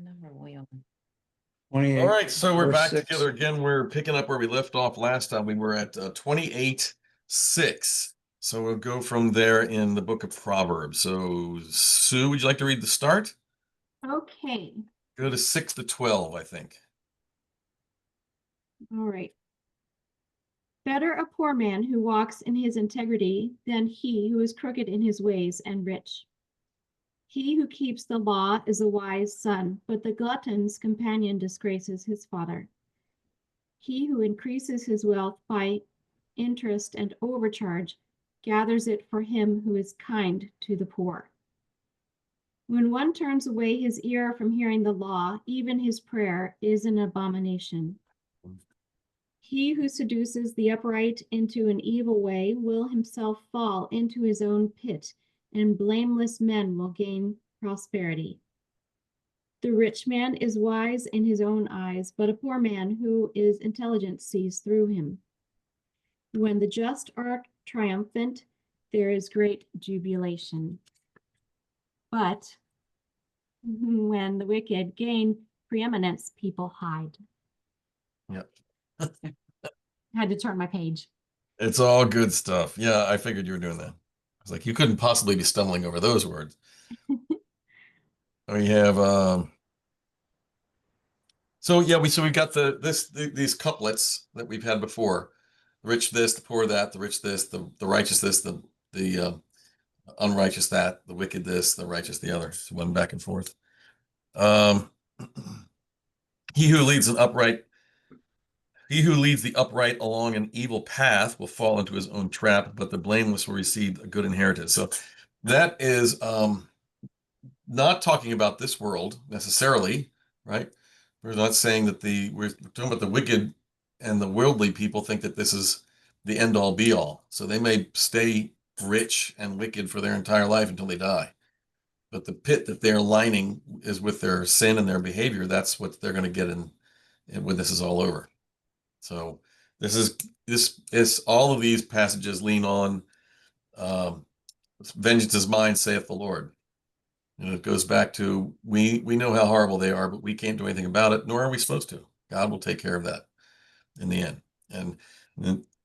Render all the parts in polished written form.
Number are we on? 28. All right, so we're back 6. together again. We're picking up where we left off last time. We were at 28:6. So we'll go from there in the book of Proverbs. So, Sue, would you like to read the start? Okay, Go to 6 to 12, I think. all right. Better a poor man who walks in his integrity than he who is crooked in his ways and rich. He who keeps the law is a wise son, but the glutton's companion disgraces his father. He who increases his wealth by interest and overcharge gathers it for him who is kind to the poor. When one turns away his ear from hearing the law, even his prayer is an abomination. He who seduces the upright into an evil way will himself fall into his own pit, and blameless men will gain prosperity. The rich man is wise in his own eyes, but a poor man who is intelligent sees through him. When the just are triumphant, there is great jubilation. But when the wicked gain preeminence, people hide. Yep. Had to turn my page. It's all good stuff. Yeah, I figured you were doing that. I was like, you couldn't possibly be stumbling over those words. We have we've got these couplets that we've had before. The rich this, the poor that, the rich this, the righteous this, the unrighteous that, the wicked this, the righteous the other. So one back and forth. He who leads the upright along an evil path will fall into his own trap, but the blameless will receive a good inheritance. So that is not talking about this world necessarily, right? We're not saying that we're talking about the wicked and the worldly people think that this is the end all be all. So they may stay rich and wicked for their entire life until they die. But the pit that they're lining is with their sin and their behavior. That's what they're going to get in when this is all over. So this is all of these passages lean on vengeance is mine, saith the Lord. And it goes back to we know how horrible they are, but we can't do anything about it, nor are we supposed to. God will take care of that in the end. And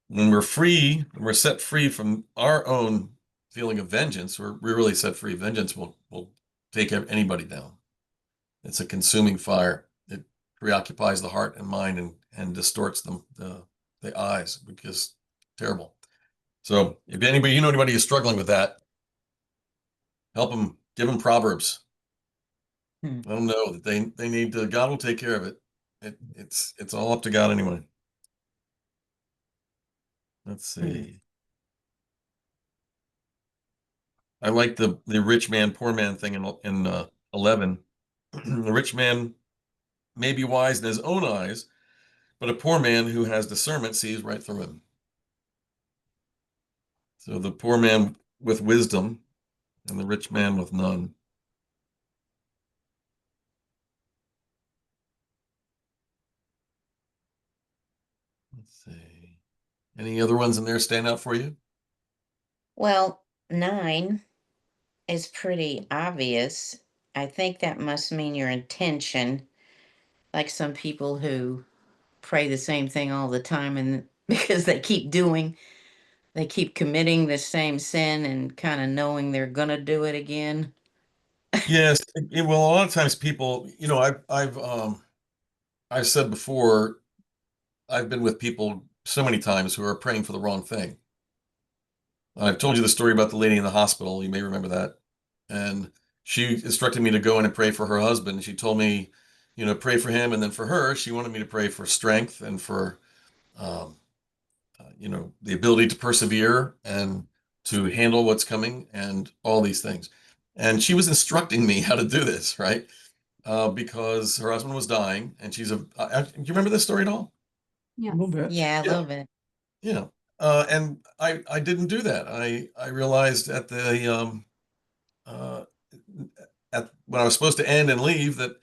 when we're free, when we're set free from our own feeling of vengeance, we're really set free. Vengeance will take anybody down. It's a consuming fire. It preoccupies the heart and mind and distorts the eyes, which is terrible. So if anybody is struggling with that, help them, give them Proverbs. Let them know that they need to, God will take care of it. It's all up to God anyway. Let's see. I like the rich man, poor man thing in 11. The rich man may be wise in his own eyes, but a poor man who has discernment sees right through him. So the poor man with wisdom and the rich man with none. Let's see. Any other ones in there stand out for you? Well, 9 is pretty obvious. I think that must mean your intention. Like some people who pray the same thing all the time, and because they keep committing the same sin and kind of knowing they're gonna do it again. Yes. Well, a lot of times people, I've said before, I've been with people so many times who are praying for the wrong thing. I've told you the story about the lady in the hospital. You may remember that. And she instructed me to go in and pray for her husband. She told me, pray for him. And then for her, she wanted me to pray for strength and for, the ability to persevere and to handle what's coming and all these things. And she was instructing me how to do this, right? Because her husband was dying and do you remember this story at all? Yeah. A little bit. Yeah, a little bit. Yeah. And I didn't do that. I realized at when I was supposed to end and leave that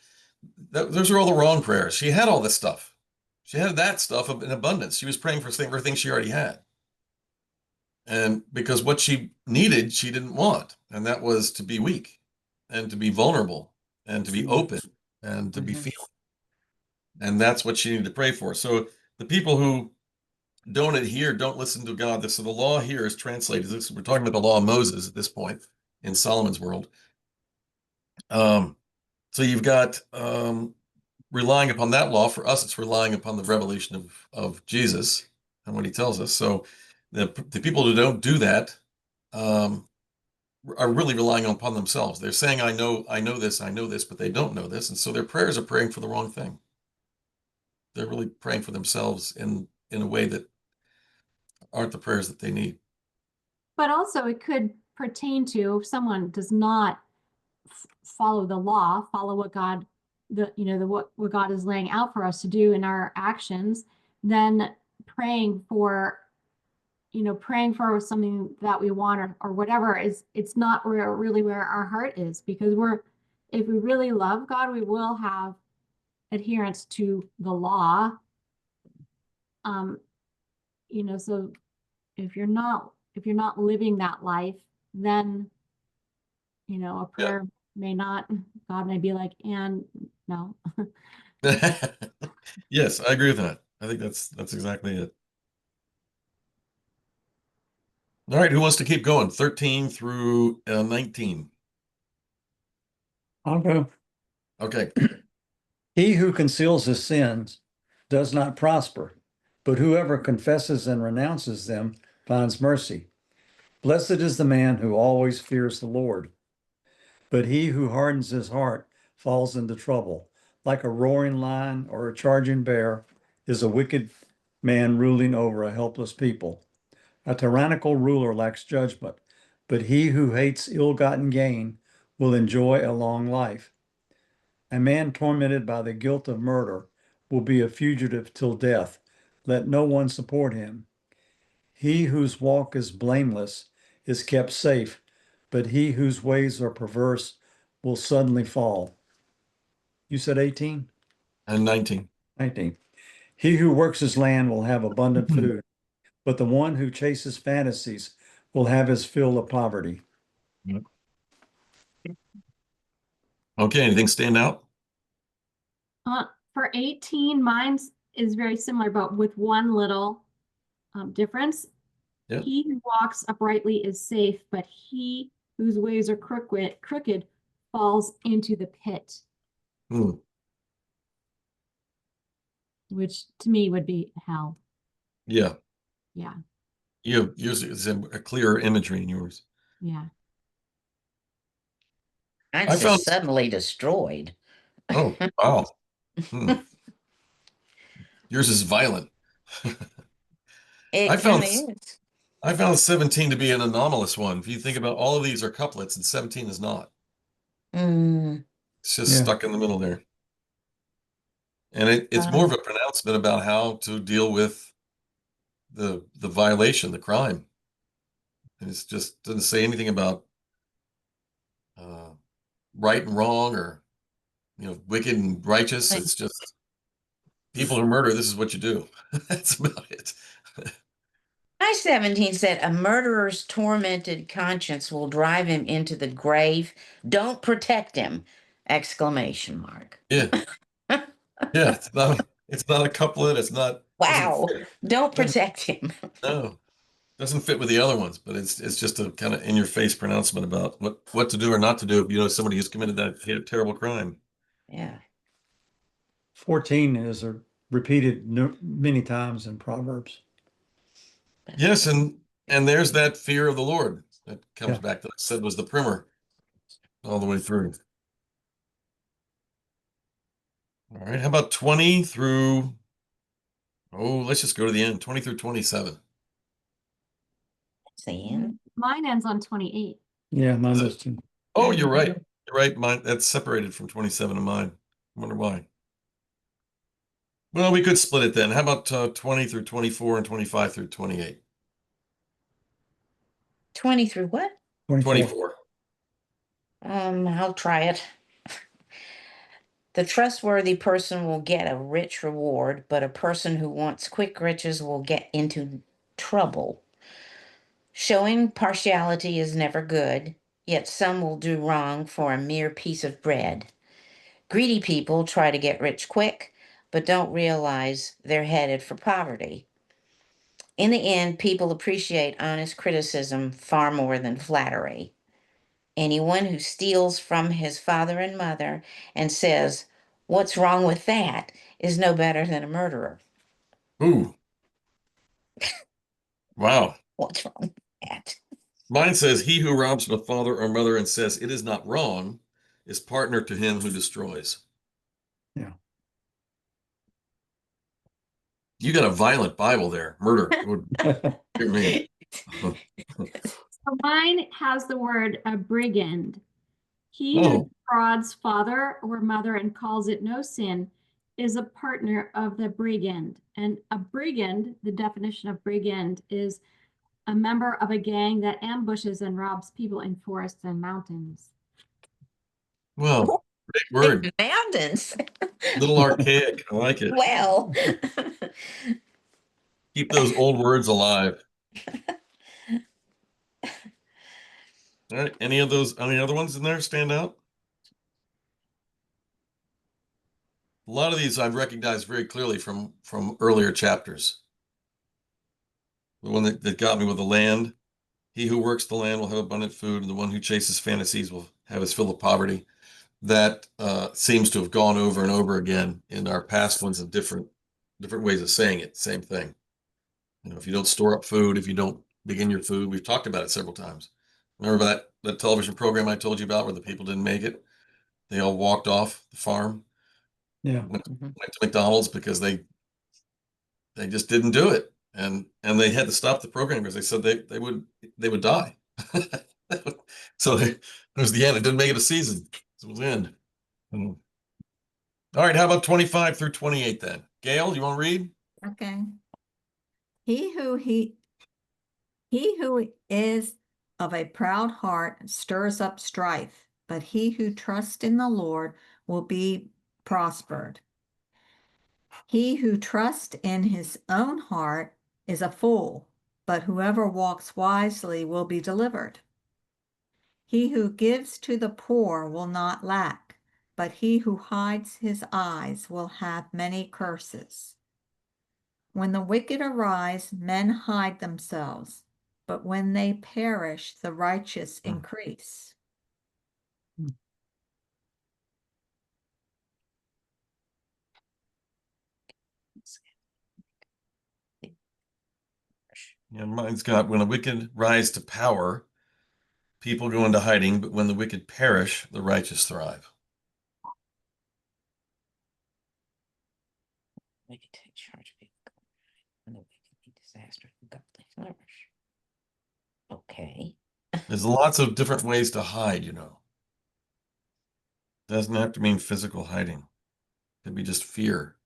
those were all the wrong prayers. She had all this stuff. She had that stuff in abundance. She was praying for things she already had. And because what she needed, she didn't want. And that was to be weak and to be vulnerable and to be open and to be Mhm. feeling. And that's what she needed to pray for. So the people who don't adhere, don't listen to God. So the law here is translated. We're talking about the law of Moses at this point in Solomon's world. So you've got relying upon that law. For us, it's relying upon the revelation of Jesus and what he tells us. So the people who don't do that are really relying upon themselves. They're saying, I know this, but they don't know this. And so their prayers are praying for the wrong thing. They're really praying for themselves in a way that aren't the prayers that they need. But also it could pertain to if someone does not follow the law, follow what God, what God is laying out for us to do in our actions, then praying for, praying for something that we want or whatever it's not really where our heart is, because if we really love God, we will have adherence to the law. So if you're not living that life, then a Yeah. prayer may not, God may be like, and no. Yes, I agree with that. I think that's exactly it. All right, who wants to keep going? 13 through 19. I'll go. Okay. He who conceals his sins does not prosper, but whoever confesses and renounces them finds mercy. Blessed is the man who always fears the Lord, but he who hardens his heart falls into trouble. Like a roaring lion or a charging bear is a wicked man ruling over a helpless people. A tyrannical ruler lacks judgment, but he who hates ill-gotten gain will enjoy a long life. A man tormented by the guilt of murder will be a fugitive till death. Let no one support him. He whose walk is blameless is kept safe, but he whose ways are perverse will suddenly fall. You said 18? And 19. 19. He who works his land will have abundant food, but the one who chases fantasies will have his fill of poverty. Okay, anything stand out? For 18, mine is very similar, but with one little difference. Yeah. He who walks uprightly is safe, but he whose ways are crooked falls into the pit, Hmm. which to me would be hell. Yeah. Yeah, You have yours is a clearer imagery in yours. yeah. I'm I found, just suddenly destroyed. oh, wow. Hmm. Yours is violent. I It found kind of is. I found 17 to be an anomalous one. If you think about all of these are couplets and 17 is not. Mm, It's just Yeah. stuck in the middle there. And it's more of um, a pronouncement about how to deal with the violation, the crime. And it's just doesn't say anything about uh, right and wrong or wicked and righteous. but It's just people who murder, this is what you do. That's about it. my 17 said, a murderer's tormented conscience will drive him into the grave. Don't protect him! Exclamation mark. Yeah. Yeah. It's not a couplet. It's not doesn't Wow. fit. Don't Doesn't protect him. no. Doesn't fit with the other ones, but it's just a kind of in your face pronouncement about what to do or not to do if you know somebody who's committed that terrible crime. Yeah. 14 is repeated many times in Proverbs. Yes, and there's that fear of the Lord that comes Yeah. back that I said was the primer all the way through. All right, how about 20 through let's just go to the end, 20 through 27. That's the end. Mine ends on 28. Yeah, mine Is does it? too. Oh, you're right. You're right. Mine that's separated from 27 of mine. I wonder why. Well, we could split it then. How about 20 through 24 and 25 through 28? 20 through what? 24. 24. I'll try it. The trustworthy person will get a rich reward, but a person who wants quick riches will get into trouble. Showing partiality is never good, yet some will do wrong for a mere piece of bread. Greedy people try to get rich quick, but don't realize they're headed for poverty. In the end, people appreciate honest criticism far more than flattery. Anyone who steals from his father and mother and says, "What's wrong with that?" is no better than a murderer. Ooh, wow. What's wrong with that? Mine says, he who robs from a father or mother and says it is not wrong is partner to him who destroys. Yeah. You got a violent Bible there. Murder would hear me. So mine has the word a brigand. He who Oh, defrauds father or mother and calls it no sin is a partner of the brigand. And a brigand, the definition of brigand, is a member of a gang that ambushes and robs people in forests and mountains. well, great word. Mountains. A little archaic. I like it. Well, Keep those old words alive. All right. Any other ones in there stand out? A lot of these I've recognized very clearly from earlier chapters. The one that got me with the land. He who works the land will have abundant food, and the one who chases fantasies will have his fill of poverty. That seems to have gone over and over again in our past ones of different ways of saying it. Same thing. If you don't store up food, if you don't begin your food, we've talked about it several times. Remember that television program I told you about where the people didn't make it? They all walked off the farm, Yeah. went to McDonald's because they just didn't do it, and they had to stop the program because they said they would die. So it was the end. It didn't make it a season. So it was the end. All right, how about 25 through 28 then? Gail, you want to read? Okay. He who is of a proud heart stirs up strife, but he who trusts in the Lord will be prospered. He who trusts in his own heart is a fool, but whoever walks wisely will be delivered. He who gives to the poor will not lack, but he who hides his eyes will have many curses. When the wicked arise, men hide themselves, but when they perish, the righteous increase. And mine's got, when the wicked rise to power, people go into hiding, but when the wicked perish, the righteous thrive. we can take charge of people. And the wicked be disaster and godly flourish. Okay. There's lots of different ways to hide, Doesn't have to mean physical hiding. It could be just fear.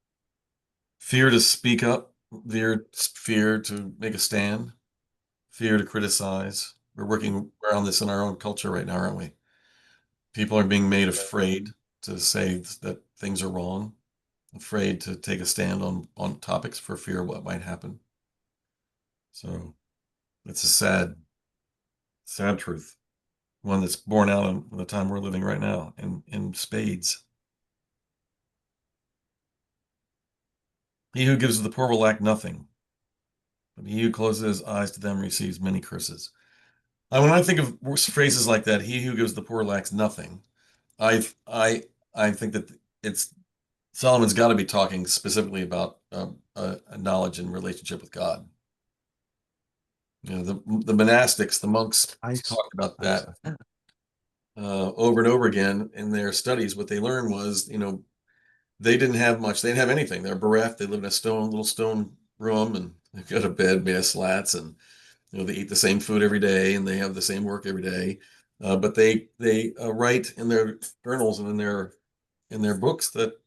Fear to speak up, fear to make a stand, fear to criticize. We're working around this in our own culture right now, aren't we? People are being made afraid to say that things are wrong, afraid to take a stand on topics for fear of what might happen. So it's a sad truth, one that's borne out in the time we're living right now in spades. He who gives to the poor will lack nothing, but he who closes his eyes to them receives many curses. When I think of phrases like that, he who gives to the poor lacks nothing, I think that Solomon's got to be talking specifically about a knowledge and relationship with God. The monastics, the monks talked about that over and over again in their studies. What they learned was, they didn't have much. They didn't have anything. They're bereft. They live in a little stone room, and they've got a bed made of slats, and they eat the same food every day, and they have the same work every day. But they write in their journals and in their books that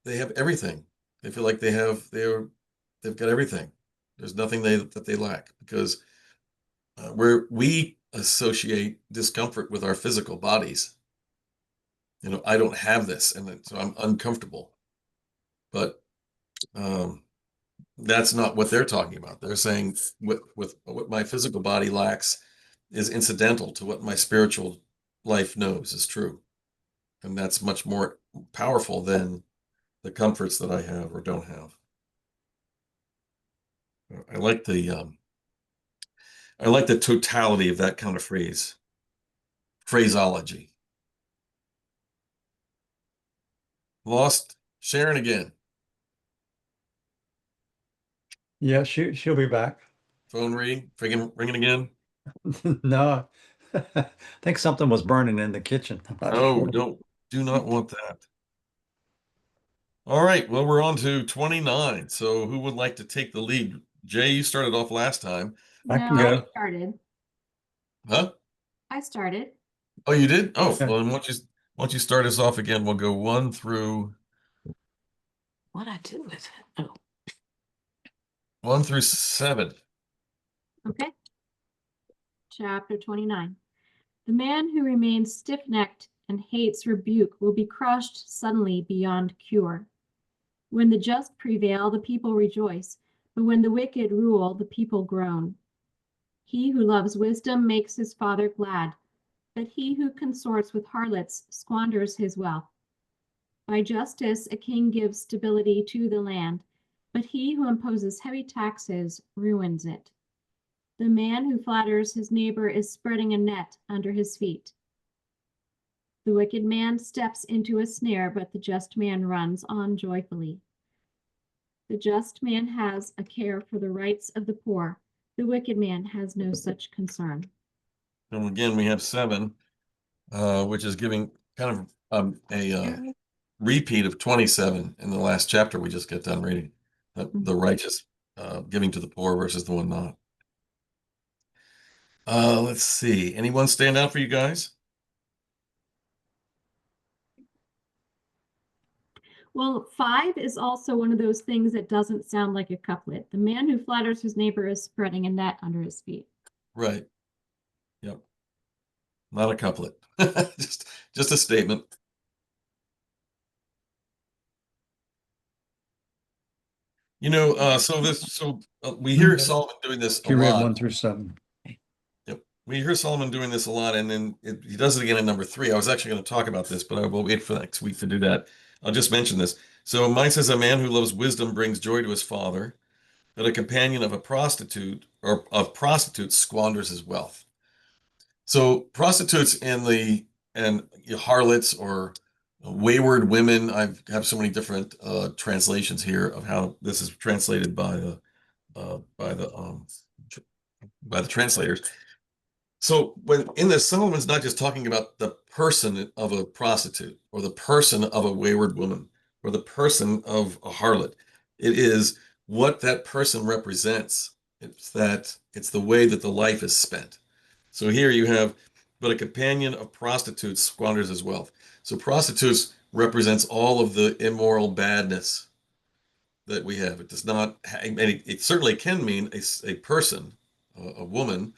they have everything. They feel like they've got everything. There's nothing that they lack, because where we associate discomfort with our physical bodies. I don't have this, and so I'm uncomfortable. But that's not what they're talking about. They're saying with what my physical body lacks is incidental to what my spiritual life knows is true. And that's much more powerful than the comforts that I have or don't have. I like the totality of that kind of phraseology. Lost Sharon again. Yeah, she'll be back. Phone ringing again. No, I think something was burning in the kitchen. I'm not Oh, sure. do not want that. All right, well, we're on to 29. So who would like to take the lead? Jay, you started off last time. I No, can I go. started. Huh? I started. Oh, you did? Oh, Okay. well, then once you start us off again, we'll go 1 through What'd I do with it? Oh, 1 through 7. Okay. Chapter 29. The man who remains stiff-necked and hates rebuke will be crushed suddenly beyond cure. When the just prevail, the people rejoice, but when the wicked rule, the people groan. He who loves wisdom makes his father glad, but he who consorts with harlots squanders his wealth. By justice, a king gives stability to the land, but he who imposes heavy taxes ruins it. The man who flatters his neighbor is spreading a net under his feet. The wicked man steps into a snare, but the just man runs on joyfully. The just man has a care for the rights of the poor. The wicked man has no such concern. And again, we have 7, which is giving kind of a repeat of 27 in the last chapter we just got done reading. The righteous giving to the poor versus the one not. Let's see. Anyone stand out for you guys? Well, 5 is also one of those things that doesn't sound like a couplet. The man who flatters his neighbor is spreading a net under his feet. Right. Yep. Not a couplet. Just a statement. We hear Solomon doing this a You read lot. 1 through 7. Yep. We hear Solomon doing this a lot, and then he does it again in number 3. I was actually going to talk about this, but I will wait for next week to do that. I'll just mention this. So mine says, a man who loves wisdom brings joy to his father, but a companion of a prostitute or of prostitutes squanders his wealth. So prostitutes and harlots or wayward women. I have so many different translations here of how this is translated by the uh, by the um, tr- by the translators. So when in this, Solomon's not just talking about the person of a prostitute or the person of a wayward woman or the person of a harlot. It is what that person represents. It's the way that the life is spent. So here you have, but a companion of prostitutes squanders his wealth. So prostitutes represents all of the immoral badness that we have. It does not, and it certainly can mean a person, a woman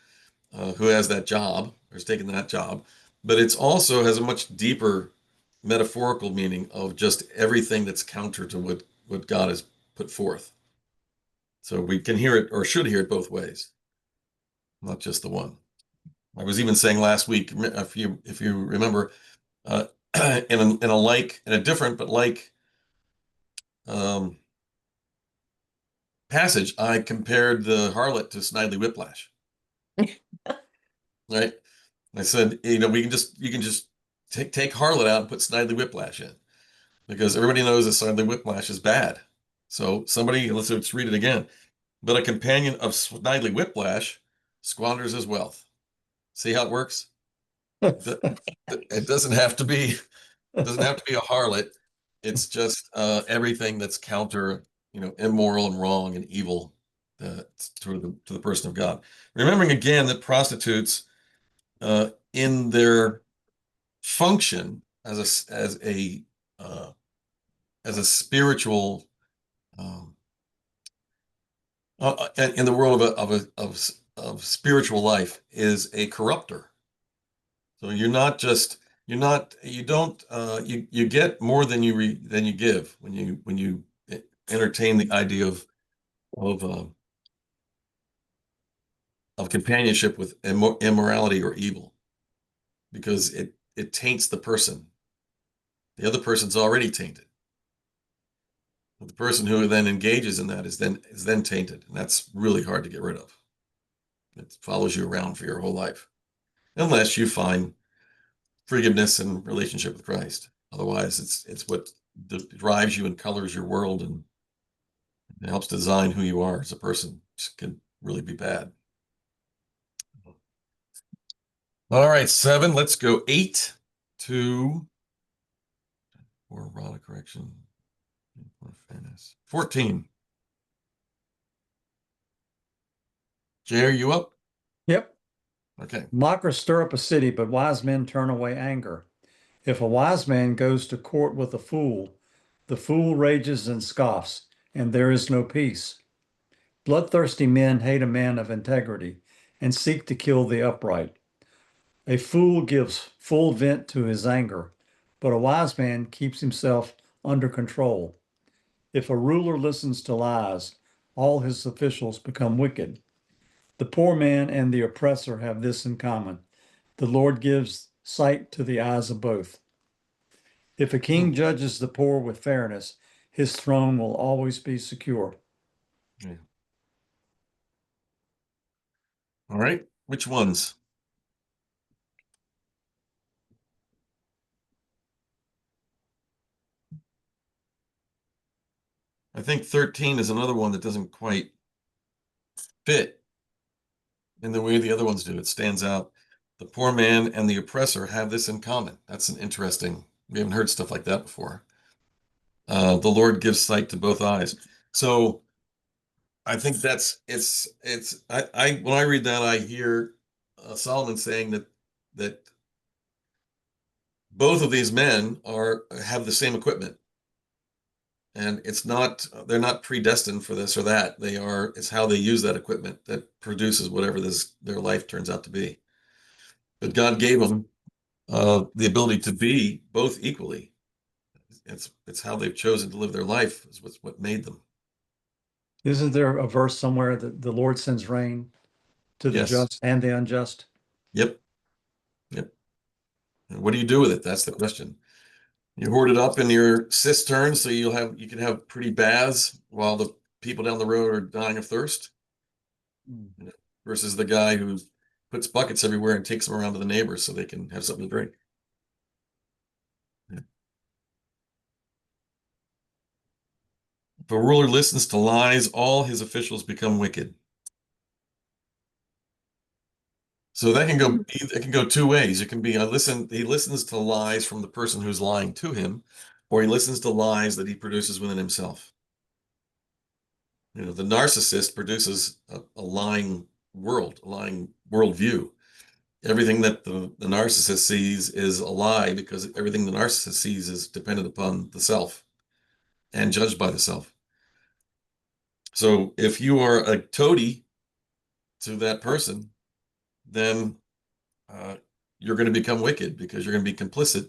who has that job or has taken that job, but it's also has a much deeper metaphorical meaning of just everything that's counter to what God has put forth. So we can hear it or should hear it both ways, not just the one. I was even saying last week, if you remember, uh, in a different but like um, passage, I compared the harlot to Snidely Whiplash. Right? I said, you can just take harlot out and put Snidely Whiplash in because everybody knows that Snidely Whiplash is bad. So let's read it again. But a companion of Snidely Whiplash squanders his wealth. See how it works? It doesn't have to be a harlot. It's just everything that's counter, immoral and wrong and evil to the person of God. Remembering again that prostitutes, in their function uh, as a spiritual, um, in the world of spiritual life, is a corrupter. So you're not you don't you get more than you give when you entertain the idea of uh, of companionship with immorality or evil, because it taints the person. The other person's already tainted. The person who then engages in that is then tainted, and that's really hard to get rid of. It follows you around for your whole life, unless you find forgiveness and relationship with Christ. Otherwise, it's what drives you and colors your world, and it helps design who you are as a person. It can really be bad. All right, 7. Let's go 8 to or rod of correction. 14. Jay, are you up? Yep. Okay. Mockers stir up a city, but wise men turn away anger. If a wise man goes to court with a fool, the fool rages and scoffs, and there is no peace. Bloodthirsty men hate a man of integrity and seek to kill the upright. A fool gives full vent to his anger, but a wise man keeps himself under control. If a ruler listens to lies, all his officials become wicked. The poor man and the oppressor have this in common. The Lord gives sight to the eyes of both. If a king judges the poor with fairness, his throne will always be secure. Yeah. All right. Which ones? I think 13 is another one that doesn't quite fit in the way the other ones do. It stands out. The poor man and the oppressor have this in common. That's an interesting, we haven't heard stuff like that before. The Lord gives sight to both eyes. So I think when I read that, I hear Solomon saying that both of these men have the same equipment. And they're not predestined for this or that. It's how they use that equipment that produces whatever their life turns out to be. But God gave them the ability to be both equally. It's how they've chosen to live their life is what made them. Isn't there a verse somewhere that the Lord sends rain to the Yes. just and the unjust? Yep. Yep. And what do you do with it? That's the question. You hoard it up in your cistern so you can have pretty baths while the people down the road are dying of thirst, versus the guy who puts buckets everywhere and takes them around to the neighbors so they can have something to drink. Yeah. If a ruler listens to lies, all his officials become wicked. So it can go two ways. It can be he listens to lies from the person who's lying to him, or he listens to lies that he produces within himself. The narcissist produces a lying world, a lying worldview. Everything that the narcissist sees is a lie because everything the narcissist sees is dependent upon the self and judged by the self. So if you are a toady to that person, then you're going to become wicked because you're going to be complicit.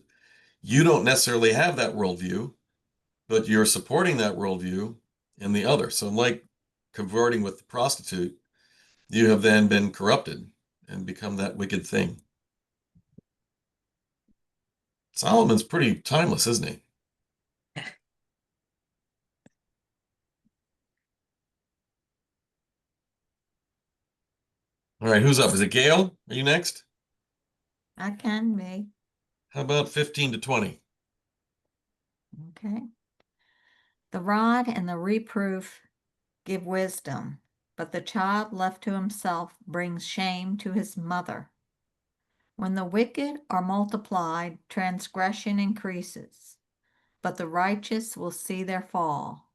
You don't necessarily have that worldview, but you're supporting that worldview in the other. So like converting with the prostitute, you have then been corrupted and become that wicked thing. Solomon's pretty timeless, isn't he? All right, who's up? Is it Gail? Are you next? I can be. How about 15 to 20? Okay. The rod and the reproof give wisdom, but the child left to himself brings shame to his mother. When the wicked are multiplied, transgression increases, but the righteous will see their fall.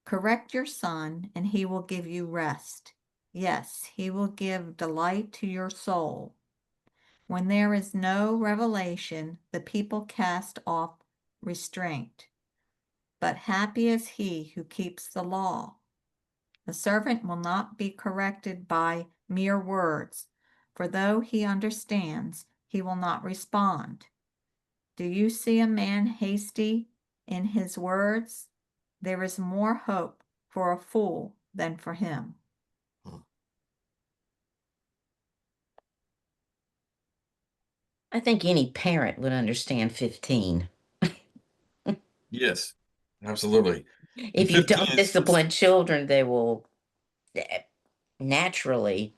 Correct your son, and he will give you rest. Yes, he will give delight to your soul. When there is no revelation, the people cast off restraint. But happy is he who keeps the law. The servant will not be corrected by mere words, for though he understands, he will not respond. Do you see a man hasty in his words? There is more hope for a fool than for him. I think any parent would understand 15. Yes, absolutely. And If you 15 don't is discipline children, they will naturally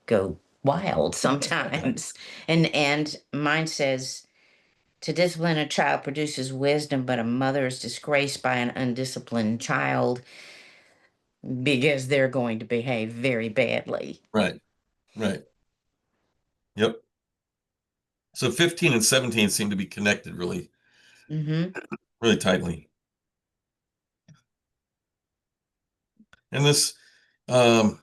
go wild sometimes. And mine says to discipline a child produces wisdom, but a mother is disgraced by an undisciplined child because they're going to behave very badly. right, right. Yep. So 15 and 17 seem to be connected really, Mm-hmm. really tightly. And this, um,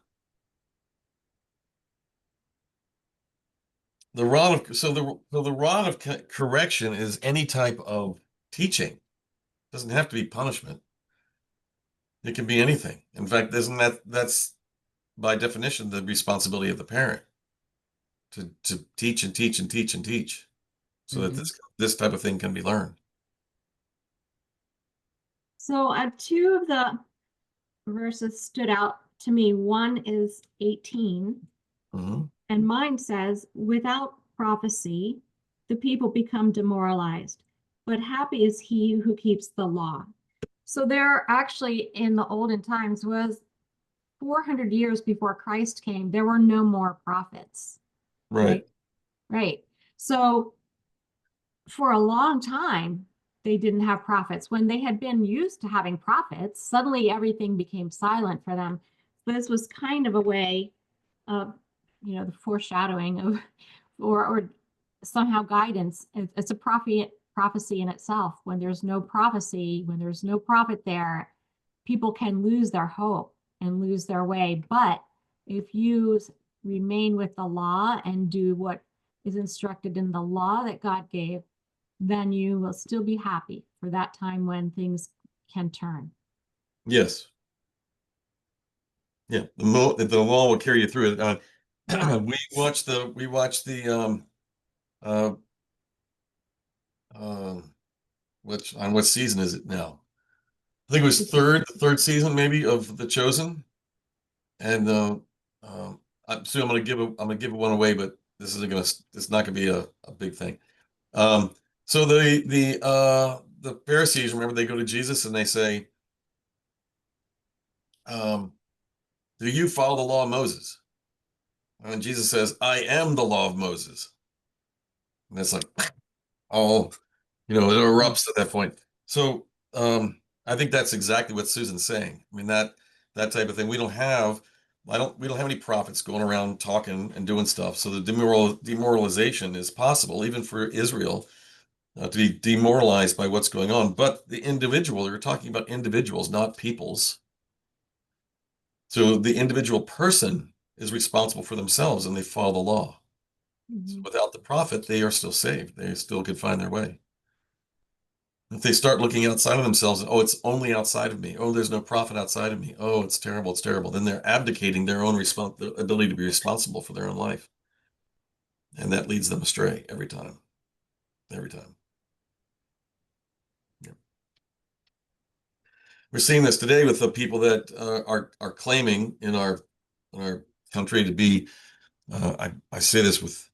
the rod of, so the rod of correction is any type of teaching. It doesn't have to be punishment. It can be anything. In fact, isn't that's by definition the responsibility of the parent to teach and teach and teach and teach so that Mm-hmm. this type of thing can be learned. So two of the verses stood out to me. One is 18, Mhm. and mine says, without prophecy, the people become demoralized, but happy is he who keeps the law. So there actually in the olden times was 400 years before Christ came, there were no more prophets. Right. Right. So for a long time, they didn't have prophets. When they had been used to having prophets, suddenly everything became silent for them. This was kind of a way of, the foreshadowing of, or somehow guidance. It's a prophecy in itself. When there's no prophecy, when there's no prophet there, people can lose their hope and lose their way. But if you remain with the law and do what is instructed in the law that God gave, then you will still be happy for that time when things can turn. Yes. Yeah. The law will carry you through it. Yeah. We watched the uh which on what season is it now? I think it was third season maybe of The Chosen. And I'm gonna give one away, but it's not gonna be a big thing. So the Pharisees, remember, they go to Jesus and they say, um, do you follow the law of Moses? And Jesus says, I am the law of Moses. And it's like, oh, it erupts at that point. So I think that's exactly what Susan's saying. I mean, that type of thing. We don't have any prophets going around talking and doing stuff. So the demoralization is possible, even for Israel, to be demoralized by what's going on. But the individual, you're talking about individuals, not peoples. So the individual person is responsible for themselves and they follow the law. So Mhm. without the prophet, they are still saved. They still could find their way. If they start looking outside of themselves, oh, it's only outside of me. Oh, there's no prophet outside of me. Oh, it's terrible. It's terrible. Then they're abdicating their own the ability to be responsible for their own life. And that leads them astray every time. Every time. Yeah. We're seeing this today with the people that are claiming in our country to be, I say this with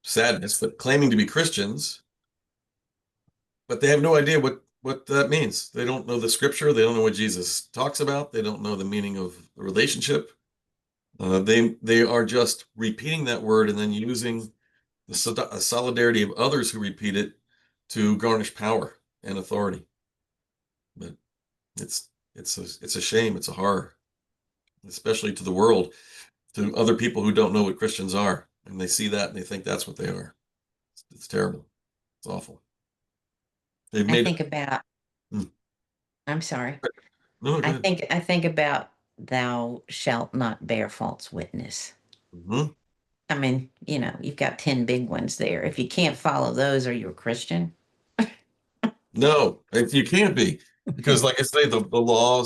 sadness, but claiming to be Christians, but they have no idea what that means. They don't know the scripture. They don't know what Jesus talks about. They don't know the meaning of the relationship. They are just repeating that word and then using the solidarity of others who repeat it to garnish power and authority. But it's a shame. It's a horror, especially to the world, to other people who don't know what Christians are, and they see that and they think that's what they are. It's terrible. It's awful. They've I made think about, Hmm. I'm sorry. No, go ahead. I think about thou shalt not bear false witness. Mhm. I mean, you've got 10 big ones there. If you can't follow those, are you a Christian? No, you can't be, because like I say, the law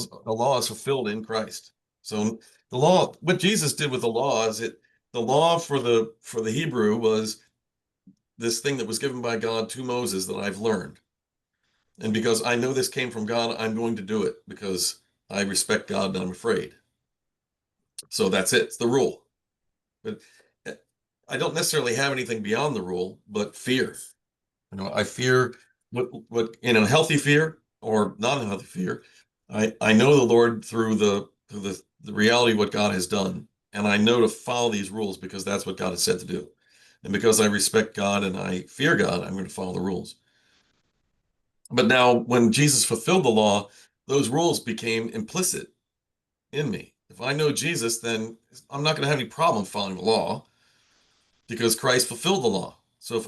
is fulfilled in Christ. So the law, what Jesus did with the law is the law for the Hebrew was this thing that was given by God to Moses that I've learned. And because I know this came from God, I'm going to do it because I respect God and I'm afraid. So that's it. It's the rule. But I don't necessarily have anything beyond the rule, but fear. I fear what healthy fear or not unhealthy fear, I know the Lord through the reality of what God has done, and I know to follow these rules because that's what God has said to do. And because I respect God and I fear God, I'm going to follow the rules. But now, when Jesus fulfilled the law, those rules became implicit in me. If I know Jesus, then I'm not going to have any problem following the law because Christ fulfilled the law. So if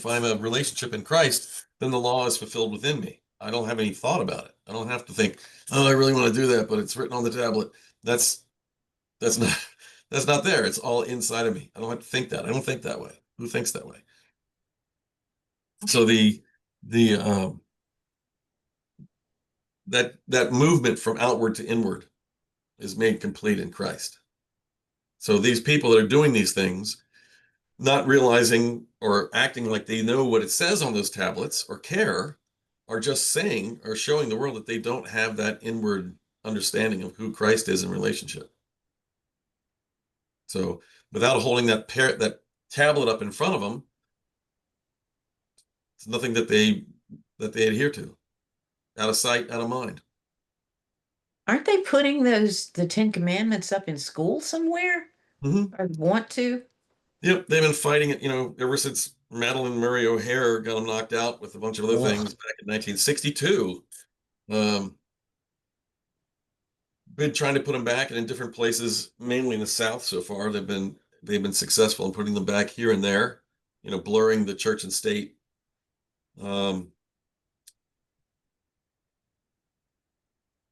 I'm a relationship in Christ, then the law is fulfilled within me. I don't have any thought about it. I don't have to think, oh, I really want to do that, but it's written on the tablet. That's not that's not there. It's all inside of me. I don't have to think that. I don't think that way. Who thinks that way? So the that movement from outward to inward is made complete in Christ. So these people that are doing these things, not realizing or acting like they know what it says on those tablets or care, are just saying or showing the world that they don't have that inward understanding of who Christ is in relationship. So without holding that tablet up in front of them, it's nothing that they adhere to. Out of sight, out of mind. Aren't they putting the Ten Commandments up in school somewhere? Mm-hmm. Or want to? Yep, they've been fighting it, ever since Madeline Murray O'Hare got them knocked out with a bunch of other Ugh. things back in 1962. Been trying to put them back and in different places, mainly in the South so far. They've been successful in putting them back here and there, blurring the church and state.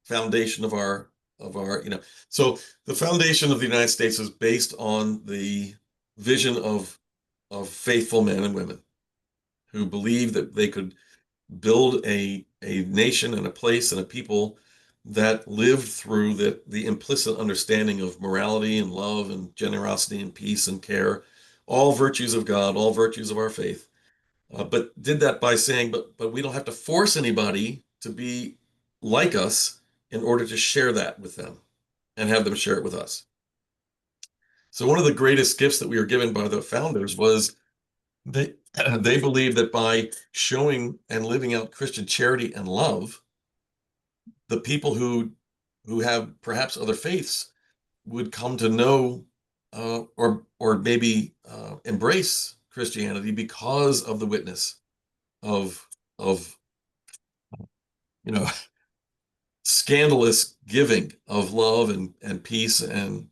Foundation of our so the foundation of the United States is based on the vision of faithful men and women who believed that they could build a nation and a place and a people that lived through the implicit understanding of morality and love and generosity and peace and care, all virtues of God, all virtues of our faith. But did that by saying, but we don't have to force anybody to be like us in order to share that with them and have them share it with us. So one of the greatest gifts that we were given by the founders was they believed that by showing and living out Christian charity and love, the people who have perhaps other faiths would come to know or maybe embrace Christianity because of the witness of you know scandalous giving of love and peace and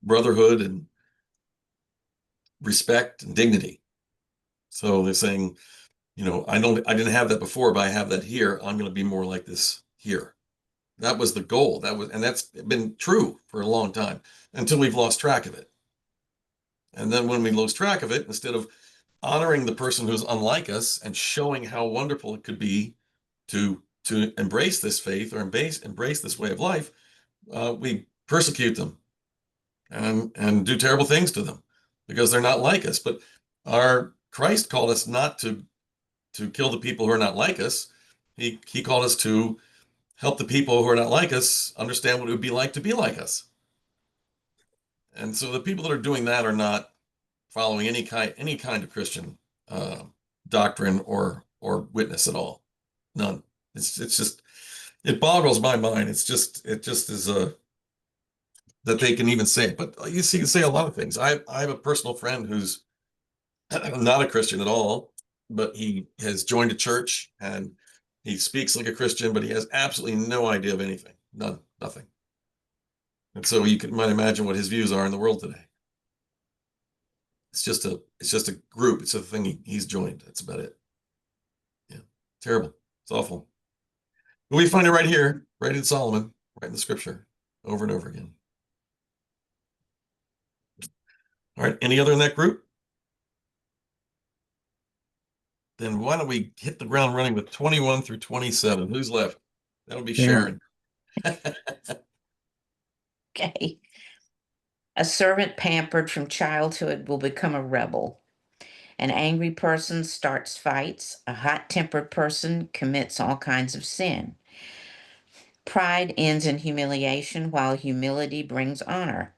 brotherhood and respect and dignity. So they're saying, I didn't have that before, but I have that here. I'm going to be more like this here. That was the goal. And that's been true for a long time until we've lost track of it. And then when we lose track of it, instead of honoring the person who's unlike us and showing how wonderful it could be to embrace this faith or embrace this way of life, we persecute them and do terrible things to them because they're not like us. But our Christ called us not to kill the people who are not like us. He called us to help the people who are not like us understand what it would be like to be like us. And so the people that are doing that are not following any kind of Christian doctrine or witness at all. None. It's just it boggles my mind. It just is that they can even say it. But you see, you say a lot of things. I have a personal friend who's not a Christian at all, but he has joined a church and he speaks like a Christian, but he has absolutely no idea of anything. None, nothing. And so might imagine what his views are in the world today. It's just a group. It's a thing he's joined. That's about it. Yeah, terrible. It's awful. But we find it right here, right in Solomon, right in the scripture, over and over again. All right, any other in that group? Then why don't we hit the ground running with 21 through 27? Who's left? That'll be Sharon. Okay. A servant pampered from childhood will become a rebel. An angry person starts fights. A hot-tempered person commits all kinds of sin. Pride ends in humiliation, while humility brings honor.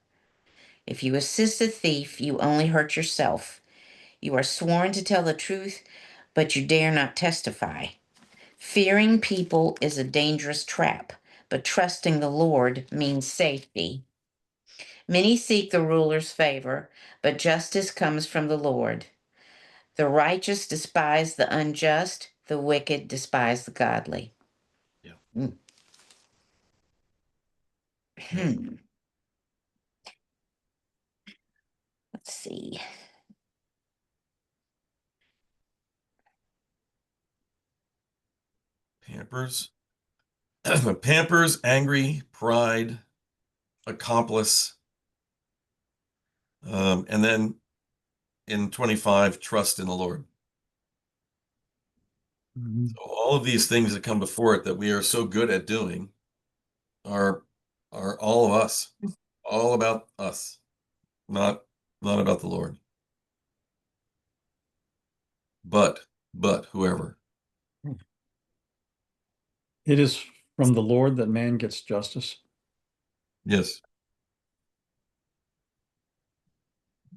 If you assist a thief, you only hurt yourself. You are sworn to tell the truth, but you dare not testify. Fearing people is a dangerous trap, but trusting the Lord means safety. Many seek the ruler's favor, but justice comes from the Lord. The righteous despise the unjust, the wicked despise the godly. Yeah. Mm. Yeah. Let's see. Pampers, angry, pride, accomplice. And then in 25, trust in the Lord. Mhm. So all of these things that come before it that we are so good at doing are all of us, all about us, not about the Lord. But whoever. It is from the Lord that man gets justice. Yes.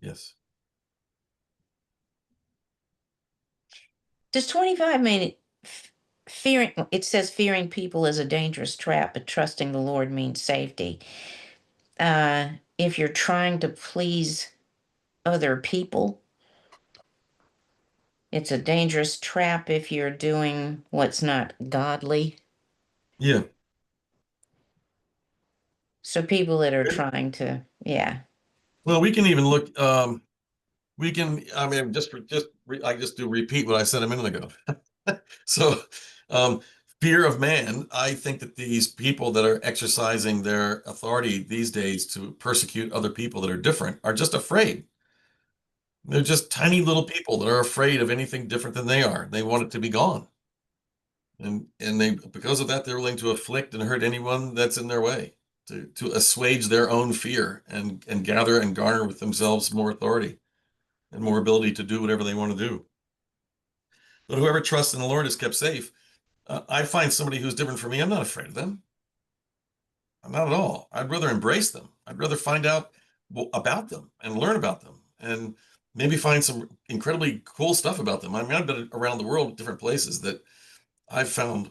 Yes. Does 25 mean fearing? It says fearing people is a dangerous trap, but trusting the Lord means safety. If you're trying to please other people, it's a dangerous trap if you're doing what's not godly. Yeah. So people that are trying to, yeah. Well, we can even look, we can, I mean, I just do repeat what I said a minute ago. So, um, fear of man, I think that these people that are exercising their authority these days to persecute other people that are different are just afraid. They're just tiny little people that are afraid of anything different than they are. They want it to be gone. And they, because of that, they're willing to afflict and hurt anyone that's in their way to assuage their own fear and gather and garner with themselves more authority and more ability to do whatever they want to do. But whoever trusts in the Lord is kept safe. I find somebody who's different from me, I'm not afraid of them. I'm not at all. I'd rather embrace them. I'd rather find out about them and learn about them and maybe find some incredibly cool stuff about them. I mean, I've been around the world, different places that I've found,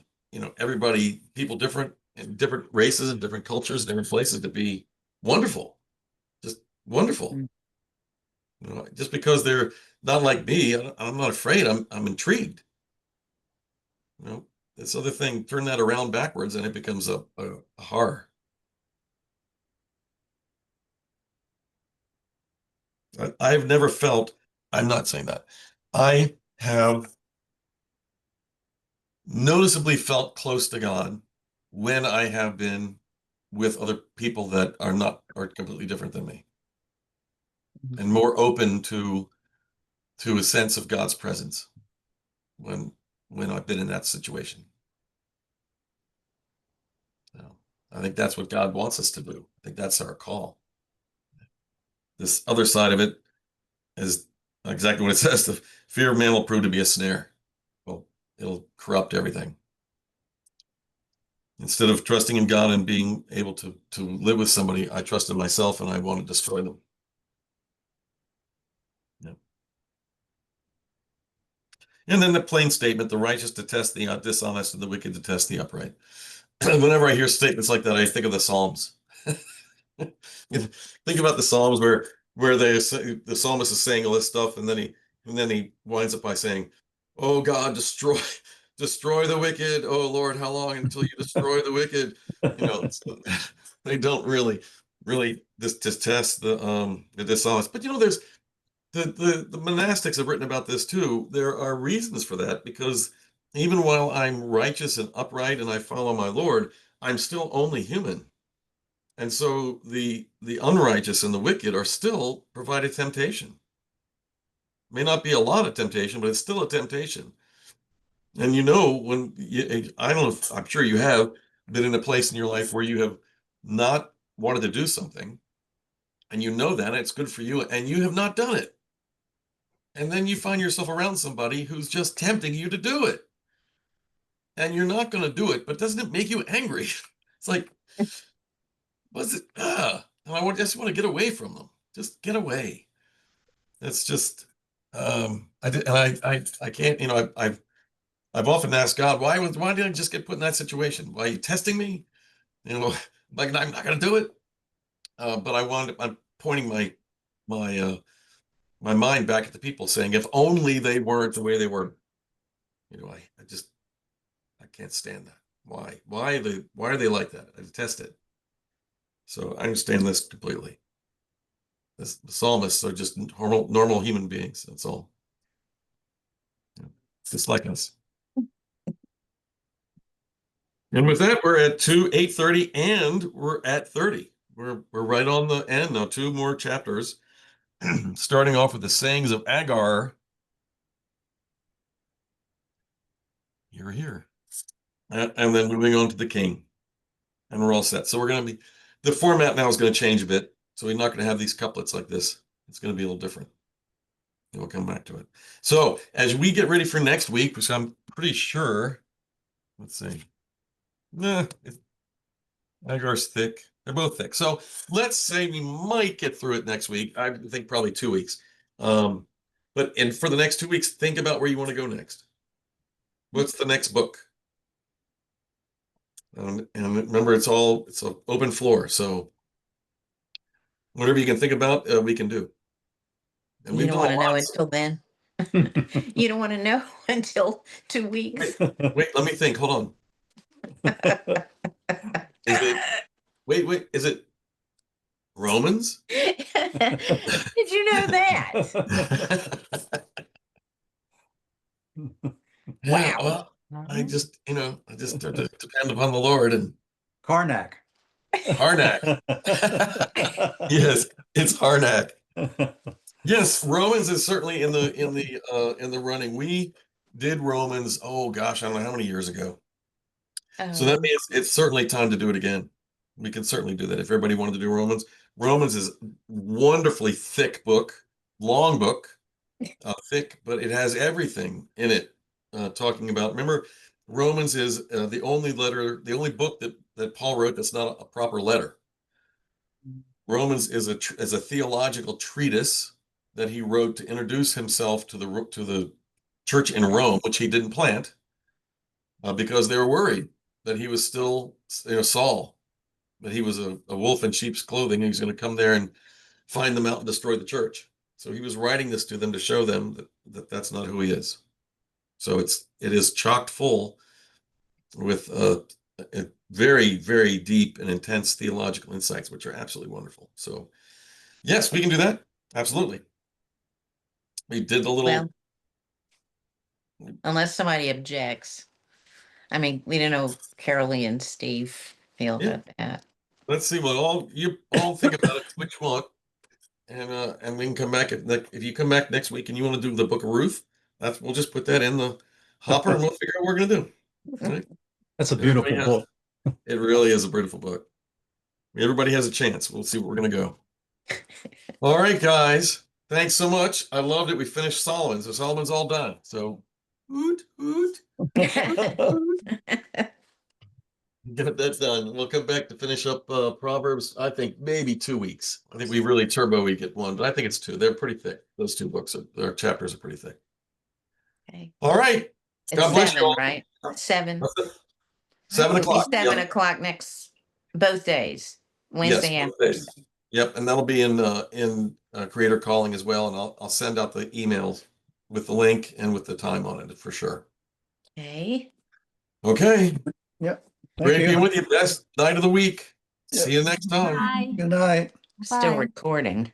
everybody, people different in different races and different cultures, different places to be wonderful, just wonderful. Mm. Just because they're not like me, I'm not afraid. I'm intrigued. This other thing, turn that around backwards, and it becomes a horror. I've never felt. I'm not saying that. I have noticeably felt close to God when I have been with other people that are completely different than me and more open to a sense of God's presence when I've been in that situation. So I think that's what God wants us to do. I think that's our call. This other side of it is exactly what it says. The fear of man will prove to be a snare. Well, it'll corrupt everything. Instead of trusting in God and being able to live with somebody, I trust in myself and I want to destroy them. Yeah. And then the plain statement, the righteous detest the dishonest and the wicked detest the upright. Whenever I hear statements like that, I think of the Psalms. Think about the Psalms where the psalmist is saying all this stuff, and then he winds up by saying, "Oh God, destroy the wicked. Oh Lord, how long until you destroy the wicked?" So they don't really detest the dishonest. But there's the monastics have written about this too. There are reasons for that because even while I'm righteous and upright and I follow my Lord, I'm still only human. And so the unrighteous and the wicked are still provided temptation. May not be a lot of temptation, but it's still a temptation. And I don't know if I'm sure you have been in a place in your life where you have not wanted to do something, and you know that it's good for you, and you have not done it. And then you find yourself around somebody who's just tempting you to do it. And you're not going to do it, but doesn't it make you angry? It's like, what's it? And just want to get away from them. Just get away. It's just, I did, and I can't, you know, I've often asked God, why did I just get put in that situation? Why are you testing me? You know, like I'm not going to do it. But I'm pointing my my mind back at the people, saying, if only they weren't the way they were. You know, I can't stand that. Why are they like that? I detest it. So I understand this completely. The psalmists are just normal human beings. That's all. It's just like us. And with that, we're at 8:30, and we're at 30. We're right on the end now. 2 more chapters, starting off with the sayings of Agar. You're here. And then moving on to the king. And we're all set. So we're going to be, the format now is going to change a bit. So we're not going to have these couplets like this. It's going to be a little different. And we'll come back to it. So as we get ready for next week, which I'm pretty sure, let's see. Nah, Agar's thick. They're both thick. So let's say we might get through it next week. I think probably 2 weeks. But for the next 2 weeks, think about where you want to go next. What's the next book? And remember, it's an open floor. So whatever you can think about, we can do. And You we've don't done want to know lots. until then. You don't want to know until 2 weeks. Wait, let me think. Hold on. Wait, is it Romans? Did you know that? Yeah, Wow. well, I just depend upon the Lord and Karnak. Harnack. Yes, it's Harnack. Yes, Romans is certainly in the running. We did Romans, oh gosh, I don't know how many years ago. So that means it's certainly time to do it again. We can certainly do that if everybody wanted to do Romans. Romans is wonderfully thick book, long book, thick, but it has everything in it. Talking about, remember, Romans is the only book that Paul wrote that's not a proper letter. Romans is a theological treatise that he wrote to introduce himself to the church in Rome, which he didn't plant, because they were worried that he was still, Saul, that he was a wolf in sheep's clothing. He was going to come there and find them out and destroy the church. So he was writing this to them to show them that that's not who he is. So it is chocked full with a very, very deep and intense theological insights, which are absolutely wonderful. So yes, we can do that. Absolutely. We did the little. Well, unless somebody objects. I mean, we don't know Carolee and Steve feel about that. Let's see what you all think about it, what you want. And we can come back if you come back next week and you want to do the Book of Ruth, we'll just put that in the hopper and we'll figure out what we're going to do. Right? That's a beautiful book. It really is a beautiful book. Everybody has a chance. We'll see where we're going to go. All right, guys. Thanks so much. I loved it. We finished Solomon. So Solomon's all done. So, hoot. Get that done. We'll come back to finish up Proverbs. I think maybe 2 weeks. I think we really turbo week at 1, but I think it's 2. They're pretty thick. Those 2 books, their chapters are pretty thick. Okay. All right. It's God bless 7, you all. right? 7. 7 It'll be o'clock. 7 o'clock both days, Wednesday Yes, and both days. Yep, and that'll be in Creator Calling as well, and I'll send out the emails with the link and with the time on it for sure. Okay. Okay. Yep. Great being with you. Best night of the week. Yep. See you next time. Bye. Good night. Still Bye. recording.